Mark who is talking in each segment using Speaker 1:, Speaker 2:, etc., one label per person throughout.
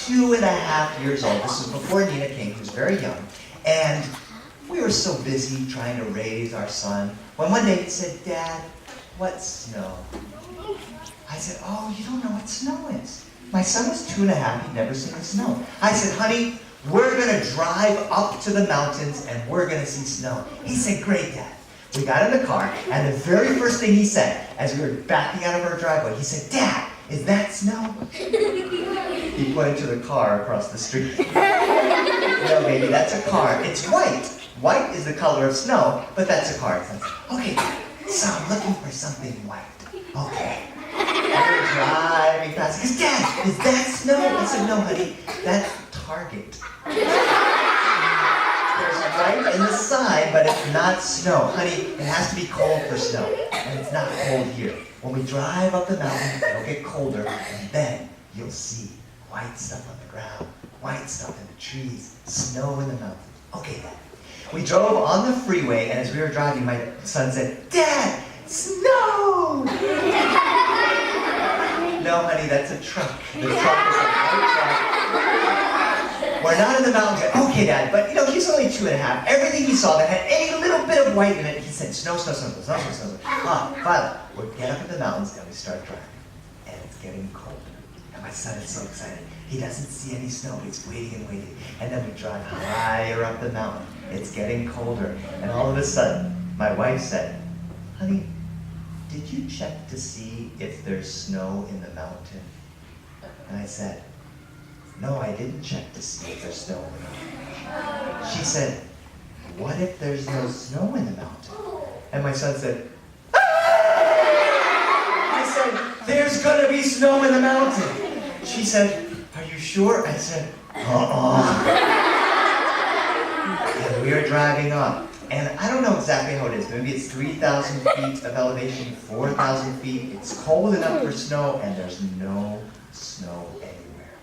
Speaker 1: 2.5 years old. This was before Nina came, who was very young. And we were so busy trying to raise our son, when one day he said, "Dad, what's snow?" I said, "Oh, you don't know what snow is." My son was 2.5, he'd never seen the snow. I said, "Honey, we're gonna drive up to the mountains and we're gonna see snow." He said, "Great, Dad." We got in the car, and the very first thing he said, as we were backing out of our driveway, he said, "Dad, is that snow?" He pointed to the car across the street. "No, baby, that's a car. It's white. White is the color of snow, but that's a car." I said, "Okay, Dad, so I'm looking for something white." "Okay." And we're driving fast. He goes, "Dad, is that snow?" I said, "No, honey, that's Target. There's white in the sign, but it's not snow. Honey, it has to be cold for snow, and it's not cold here. When we drive up the mountain, it'll get colder, and then you'll see white stuff on the ground, white stuff in the trees, snow in the mountains." "Okay, Dad." We drove on the freeway, and as we were driving, my son said, "Dad, snow!" "No, honey, that's a truck. The truck is a white truck. We're not in the mountains yet." "Okay, Dad, but he's only 2.5. Everything he saw that had any little bit of white in it, he said, snow, snow, snow, snow, snow, snow, snow." Finally, we get up in the mountains and we start driving. And it's getting colder. And my son is so excited. He doesn't see any snow. He's waiting and waiting. And then we drive higher up the mountain. It's getting colder. And all of a sudden, my wife said, "Honey, did you check to see if there's snow in the mountain?" And I said, "No, I didn't check to see if there's snow in the mountain." She said, "What if there's no snow in the mountain?" And my son said, "Ah!" I said, "There's gonna be snow in the mountain." She said, "Are you sure?" I said, And we are driving up. And I don't know exactly how it is. Maybe it's 3,000 feet of elevation, 4,000 feet. It's cold enough for snow, and there's no snow anywhere.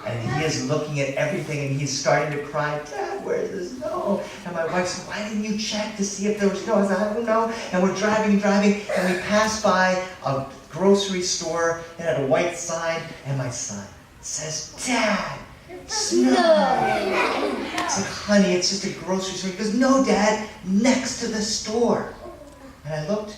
Speaker 1: And he is looking at everything, and he's starting to cry, "Dad, where's the snow?" And my wife said, "Why didn't you check to see if there was snow?" I said, "I don't know." And we're driving, and we pass by a grocery store, and had a white sign, and my son says, "Dad, snow." I said, "Honey, it's just a grocery store." He goes, "No, Dad, next to the store." And I looked,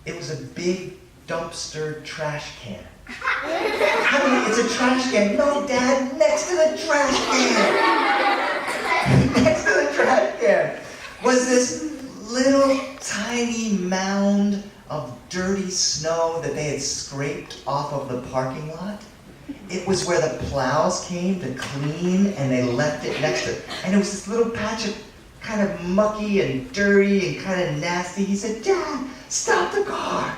Speaker 1: it was a big dumpster trash can. "Honey, it's a trash can." "No, Dad, next to the trash can." Next to the trash can was this little tiny mound of dirty snow that they had scraped off of the parking lot. It was where the plows came to clean, and they left it next to it. And it was this little patch of kind of mucky and dirty and kind of nasty. He said, "Dad, stop the car."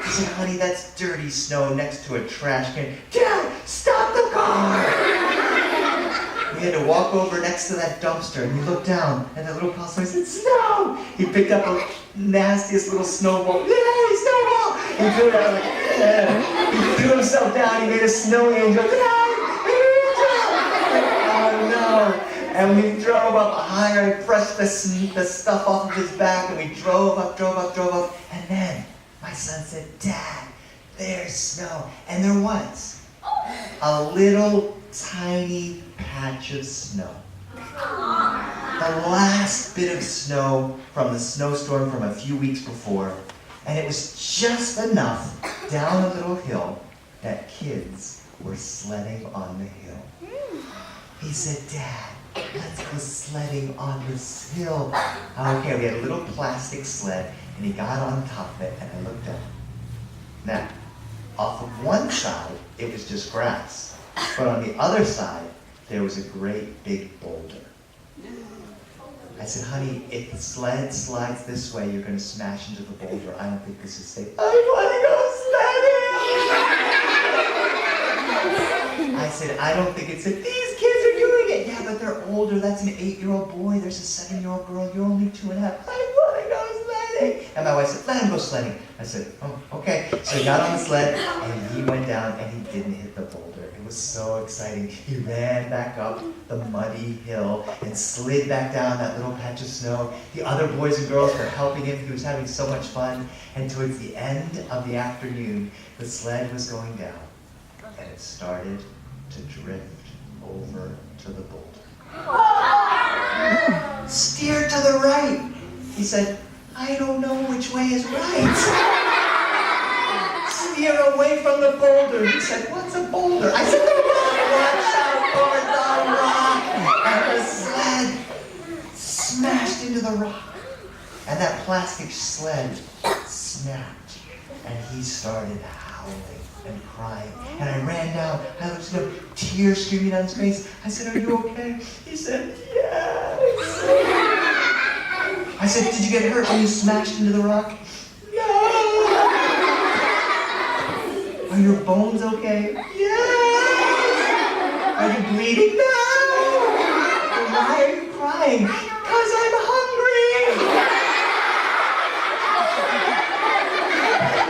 Speaker 1: I said, "Honey, that's dirty snow next to a trash can." "Dad, stop the car." We had to walk over next to that dumpster, and he looked down, and that little pile of snow, he said, "Snow!" He picked up a nastiest little snowball. "Yay, snowball!" He threw it out like, "Yeah." He threw himself down, he made a snow angel. "Oh no." And we drove up higher and brushed the stuff off of his back, and we drove up, and then my son said, "Dad, there's snow." And there was a little tiny patch of snow. The last bit of snow from the snowstorm from a few weeks before. And it was just enough down a little hill that kids were sledding on the hill. He said, "Dad, let's go sledding on this hill." Okay, we had a little plastic sled, and he got on top of it, and I looked up. Now, off of one side, it was just grass. But on the other side, there was a great big boulder. I said, "Honey, if the sled slides this way, you're going to smash into the boulder. I don't think this is safe." "I want to go sledding." I said, "I don't think it's safe." "These kids are doing it." "Yeah, but they're older. That's an 8-year-old boy. There's a 7-year-old girl. You're only 2.5. I want to go sledding." And my wife said, "Let him go sledding." I said, "Oh, okay." So he got on the sled, and he went down, and he didn't hit the boulder. It was so exciting. He ran back up the muddy hill and slid back down that little patch of snow. The other boys and girls were helping him. He was having so much fun. And towards the end of the afternoon, the sled was going down, and it started to drift over to the boulder. Steer to the right. He said, I don't know which way is right. Steer away from the boulder. He said, what's a boulder? I said, the rock. Watch out for the rock. And the sled smashed into the rock. And that plastic sled snapped. And he started howling and crying. And I ran down. I looked at him, tears streaming down his face. I said, are you okay? He said, yes. I said, did you get hurt when you smashed into the rock? No. Are your bones okay? Yes. Are you bleeding? No. Why are you crying? Because I'm hungry.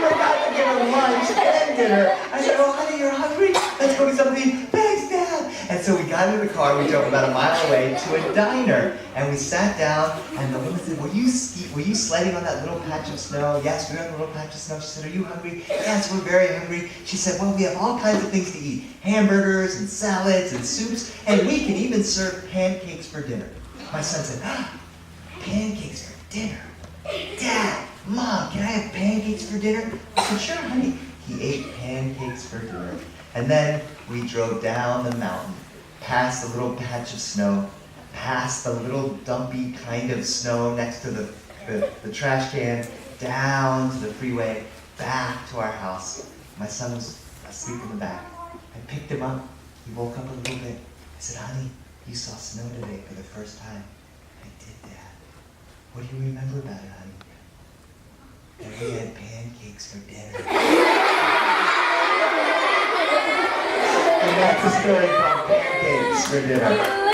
Speaker 1: We're about to get a lunch and dinner. I said, oh, honey, you're hungry? Let's go get something. Thanks, Dad. And so we got into the car. We drove about a mile away to a diner. And we sat down, and the woman said, were you sledding on that little patch of snow? Yes, we were on the little patch of snow. She said, are you hungry? Yes, we're very hungry. She said, well, we have all kinds of things to eat. Hamburgers and salads and soups, and we can even serve pancakes for dinner. My son said, pancakes for dinner? Dad, Mom, can I have pancakes for dinner? I said, sure, honey. He ate pancakes for dinner. And then we drove down the mountain, past the little patch of snow, past the little dumpy kind of snow next to the trash can, down to the freeway, back to our house. My son was asleep in the back. I picked him up. He woke up a little bit. I said, honey, you saw snow today for the first time. I did, Dad. What do you remember about it, honey? That we had pancakes for dinner. And that's a story called Pancakes for Dinner.